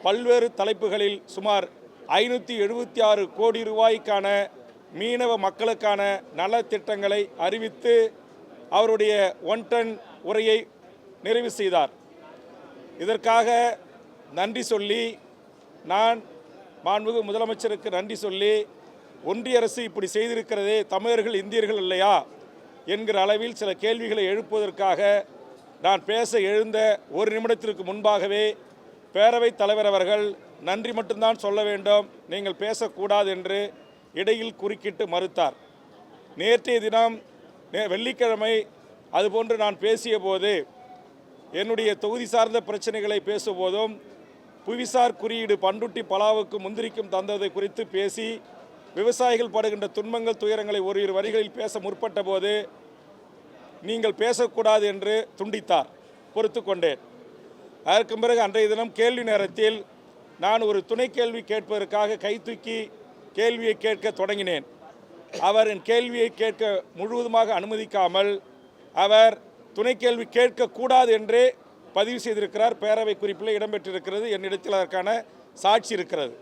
பல்வேறு தலைப்புகளில் சுமார் 576 கோடி ரூபாய்க்கான மீனவ மக்களுக்கான நலத்திட்டங்களை அறிவித்து அவருடைய 1 டன் உரையை நிறைவு செய்தார். இதற்காக நன்றி சொல்லி நான் மாண்புமிகு முதலமைச்சருக்கு நன்றி சொல்லி, ஒன்றிய அரசு இப்படி செய்திருக்கிறதே, தமிழர்கள் இந்தியர்கள் இல்லையா என்கிற அளவில் சில கேள்விகளை எழுப்புவதற்காக நான் பேச எழுந்த ஒரு நிமிடத்திற்கு முன்பாகவே பேரவைத் தலைவர் அவர்கள் நன்றி மட்டும்தான் சொல்ல வேண்டும், நீங்கள் பேசக்கூடாது என்று இடையில் குறுக்கிட்டு மறுத்தார். நேற்றைய தினம் வெள்ளிக்கிழமை அதுபோன்று நான் பேசிய போது என்னுடைய தொகுதி சார்ந்த பிரச்சனைகளை பேசும்போதும் புவிசார் குறியீடு பண்டுட்டி பலாவுக்கும் முந்திரிக்கும் தந்ததை குறித்து பேசி விவசாயிகள் படுகின்ற துன்பங்கள் துயரங்களை ஓரிரு வரிகளில் பேச முற்பட்ட போது நீங்கள் பேசக்கூடாது என்று துண்டித்தார். பொறுத்து கொண்டேன். அதற்கு பிறகு அன்றைய தினம் கேள்வி நேரத்தில் நான் ஒரு துணை கேள்வி கேட்பதற்காக கை தூக்கி கேள்வியை கேட்க தொடங்கினேன். அவர் என் கேள்வியை கேட்க முழுவதுமாக அனுமதிக்காமல் அவர் துணை கேள்வி கேட்கக்கூடாது என்றே பதிவு செய்திருக்கிறார். பேரவை குறிப்பில் இடம்பெற்றிருக்கிறது. என்னிடத்தில் அதற்கான சாட்சி இருக்கிறது.